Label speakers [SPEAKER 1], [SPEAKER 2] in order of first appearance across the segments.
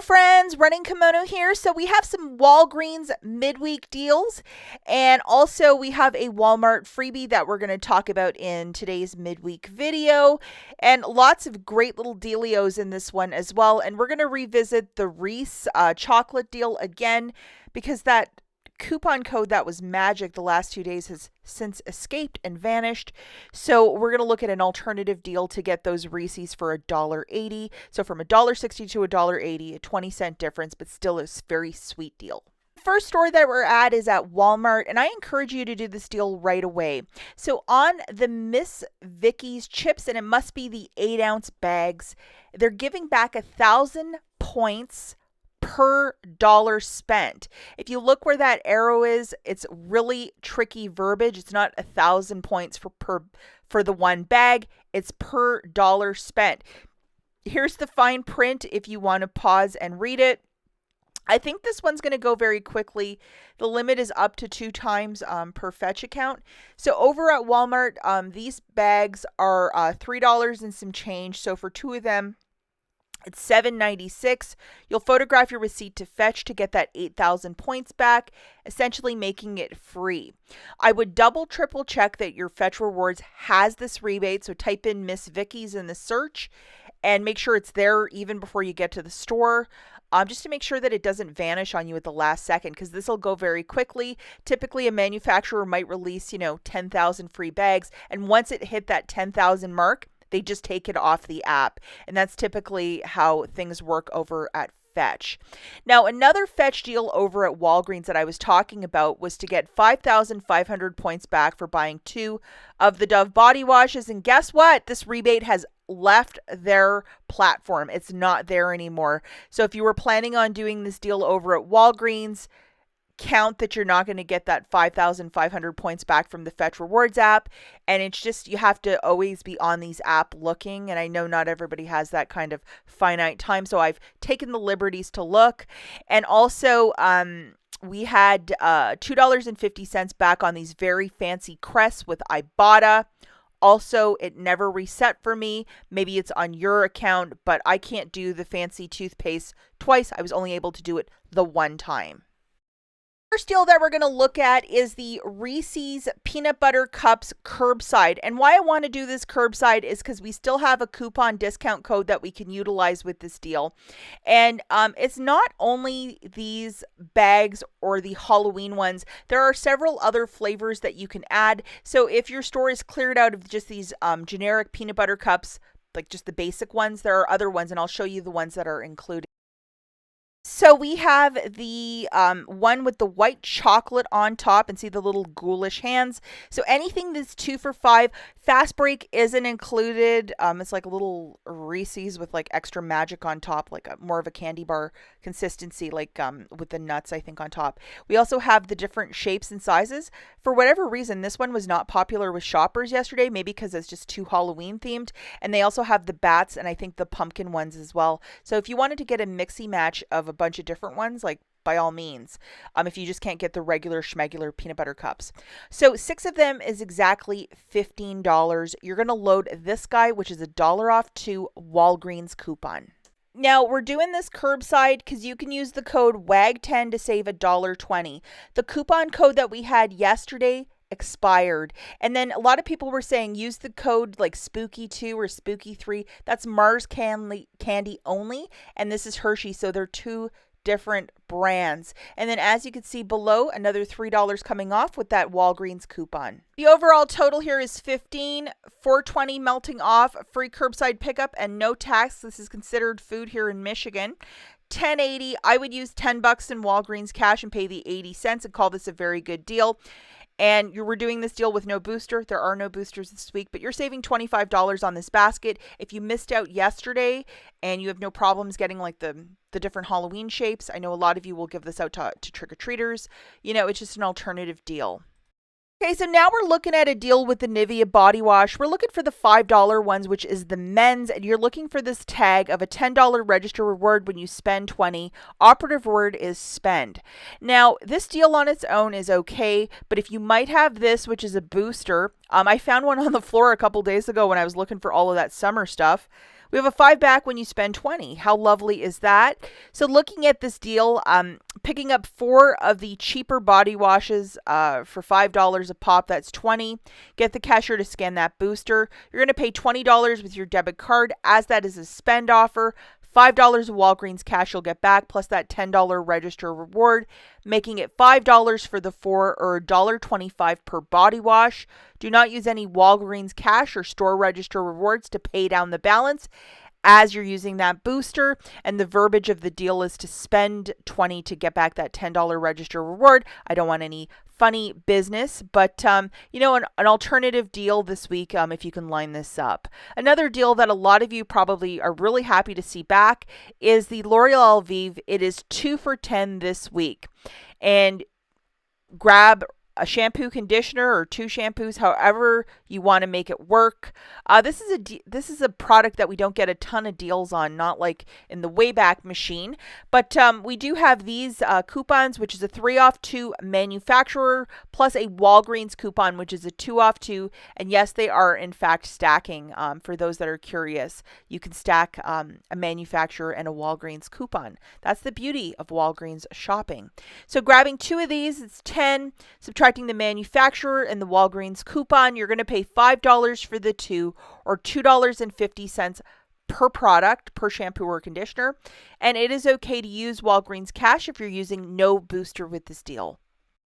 [SPEAKER 1] friends, Running Kimono here. So we have some Walgreens midweek deals, and also we have a Walmart freebie that we're going to talk about in today's midweek video, and lots of great little dealios in this one as well. And we're going to revisit the Reese chocolate deal again, because that coupon code that was magic the last 2 days has since escaped and vanished. So we're going to look at an alternative deal to get those Reese's for $1.80. So from $1.60 to $1.80, a 20-cent difference, but still a very sweet deal. First store that we're at is at Walmart, and I encourage you to do this deal right away. So on the Miss Vicky's chips, and it must be the 8-ounce bags, they're giving back 1,000 points per dollar spent. If you look where that arrow is, it's really tricky verbiage. It's not 1,000 points for the one bag. It's per dollar spent. Here's the fine print if you want to pause and read it. I think this one's going to go very quickly. The limit is up to 2 times per fetch account. So over at Walmart, these bags are $3 and some change. So for 2 of them, it's $7.96. You'll photograph your receipt to fetch to get that 8,000 points back, essentially making it free. I would double, triple check that your Fetch Rewards has this rebate. So type in Miss Vicky's in the search and make sure it's there even before you get to the store. Just to make sure that it doesn't vanish on you at the last second, because this will go very quickly. Typically, a manufacturer might release, 10,000 free bags. And once it hit that 10,000 mark, they just take it off the app. And that's typically how things work over at Fetch. Now, another Fetch deal over at Walgreens that I was talking about was to get 5,500 points back for buying 2 of the Dove body washes. And guess what? This rebate has left their platform. It's not there anymore. So if you were planning on doing this deal over at Walgreens, count that you're not going to get that 5,500 points back from the Fetch Rewards app. And it's just, you have to always be on these app looking. And I know not everybody has that kind of finite time. So I've taken the liberties to look. And also, we had $2.50 back on these very fancy crests with IBOTTA. Also, it never reset for me. Maybe it's on your account, but I can't do the fancy toothpaste twice. I was only able to do it the one time. First deal that we're going to look at is the Reese's Peanut Butter Cups curbside. And why I want to do this curbside is because we still have a coupon discount code that we can utilize with this deal. And it's not only these bags or the Halloween ones. There are several other flavors that you can add. So if your store is cleared out of just these generic peanut butter cups, like just the basic ones, there are other ones, and I'll show you the ones that are included. So we have the one with the white chocolate on top, and see the little ghoulish hands. So anything that's 2 for $5. Fast break isn't included. It's like a little Reese's with like extra magic on top, like more of a candy bar consistency, like with the nuts, I think, on top. We also have the different shapes and sizes. For whatever reason, this one was not popular with shoppers yesterday, maybe because it's just too Halloween themed. And they also have the bats and I think the pumpkin ones as well. So if you wanted to get a mixy match of a bunch of different ones, like, by all means, if you just can't get the regular schmegular peanut butter cups. So 6 of them is exactly $15. You're going to load this guy, which is $1 off, to Walgreens coupon. Now, we're doing this curbside because you can use the code WAG10 to save $1.20. The coupon code that we had yesterday expired. And then a lot of people were saying use the code like Spooky2 or Spooky3. That's Mars candy only. And this is Hershey. So they're 2 different brands. And then as you can see below, another $3 coming off with that Walgreens coupon. The overall total here is $15, $4.20 melting off, free curbside pickup and no tax. This is considered food here in Michigan. $10.80. I would use $10 in Walgreens cash and pay the 80 cents and call this a very good deal. And you were doing this deal with no booster. There are no boosters this week, but you're saving $25 on this basket. If you missed out yesterday and you have no problems getting like the different Halloween shapes, I know a lot of you will give this out to trick-or-treaters. It's just an alternative deal. Okay, so now we're looking at a deal with the Nivea body wash. We're looking for the $5 ones, which is the men's, and you're looking for this tag of a $10 register reward when you spend $20. Operative word is spend. Now, this deal on its own is okay, but if you might have this, which is a booster, I found one on the floor a couple days ago when I was looking for all of that summer stuff. We have a 5 back when you spend 20. How lovely is that? So looking at this deal, picking up 4 of the cheaper body washes for $5 a pop, that's 20. Get the cashier to scan that booster. You're going to pay $20 with your debit card, as that is a spend offer. $5 of Walgreens cash you'll get back, plus that $10 register reward, making it $5 for the 4 or $1.25 per body wash. Do not use any Walgreens cash or store register rewards to pay down the balance as you're using that booster, and the verbiage of the deal is to spend 20 to get back that $10 register reward. I don't want any funny business, but an alternative deal this week if you can line this up. Another deal that a lot of you probably are really happy to see back is the L'Oreal Elvive. It is 2 for $10 this week, and grab a shampoo, conditioner, or 2 shampoos, however you want to make it work. This is a product that we don't get a ton of deals on, not like in the Wayback Machine, but we do have these coupons, which is a 3 off 2 manufacturer, plus a Walgreens coupon, which is a 2 off 2. And yes, they are in fact stacking. For those that are curious, you can stack a manufacturer and a Walgreens coupon. That's the beauty of Walgreens shopping. So grabbing 2 of these, it's 10. Subtracting the manufacturer and the Walgreens coupon, you're going to pay $5 for the 2 or $2.50 per product, per shampoo or conditioner. And it is okay to use Walgreens cash if you're using no booster with this deal.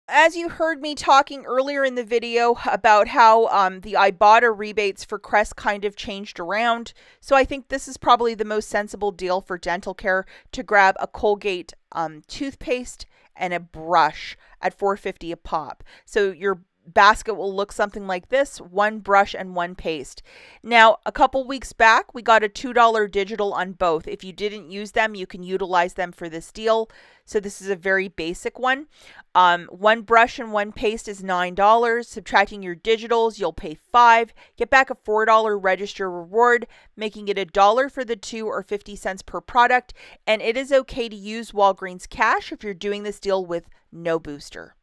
[SPEAKER 1] As you heard me talking earlier in the video about how the IBOTTA rebates for Crest kind of changed around, so I think this is probably the most sensible deal for dental care, to grab a Colgate toothpaste and a brush at $4.50 a pop. So your basket will look something like this: 1 brush and 1 paste. Now, a couple weeks back, we got a $2 digital on both. If you didn't use them, you can utilize them for this deal. So this is a very basic one. 1 brush and 1 paste is $9. Subtracting your digitals, you'll pay $5. Get back a $4 register reward, making it $1 for the 2 or 50 cents per product. And it is okay to use Walgreens cash if you're doing this deal with no booster.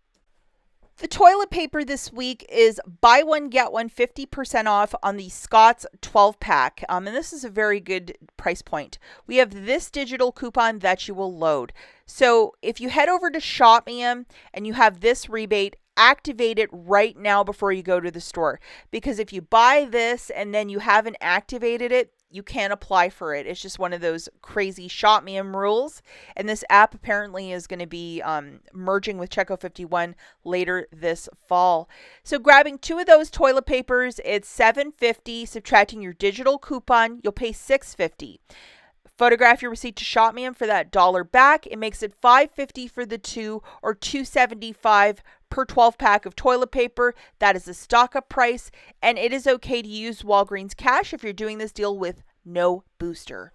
[SPEAKER 1] The toilet paper this week is buy one, get one 50% off on the Scott's 12-pack. And this is a very good price point. We have this digital coupon that you will load. So if you head over to ShopMe and you have this rebate, activate it right now before you go to the store. Because if you buy this and then you haven't activated it, you can't apply for it. It's just one of those crazy ShopMe rules. And this app apparently is going to be merging with Checo51 later this fall. So grabbing 2 of those toilet papers, it's $7.50. Subtracting your digital coupon, you'll pay $6.50. Photograph your receipt to ShopMe for that $1 back. It makes it $5.50 for the 2 or $2.75 per 12-pack of toilet paper. That is a stock-up price, and it is okay to use Walgreens cash if you're doing this deal with no booster.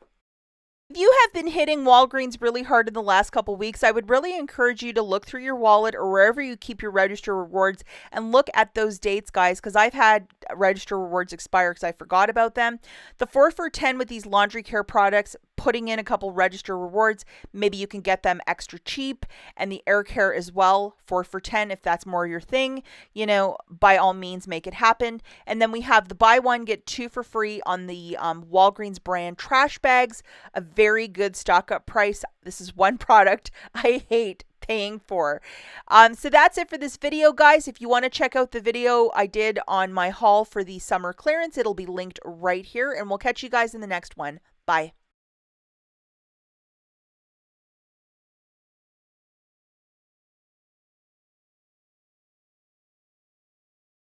[SPEAKER 1] If you have been hitting Walgreens really hard in the last couple weeks, I would really encourage you to look through your wallet or wherever you keep your register rewards and look at those dates, guys, because I've had register rewards expire because I forgot about them. The 4 for $10 with these laundry care products, putting in a couple register rewards, maybe you can get them extra cheap. And the air care as well, 4 for $10, if that's more your thing, by all means, make it happen. And then we have the buy one, get 2 for free on the Walgreens brand trash bags, a very good stock up price. This is one product I hate paying for. So that's it for this video, guys. If you want to check out the video I did on my haul for the summer clearance, it'll be linked right here, and we'll catch you guys in the next one. Bye.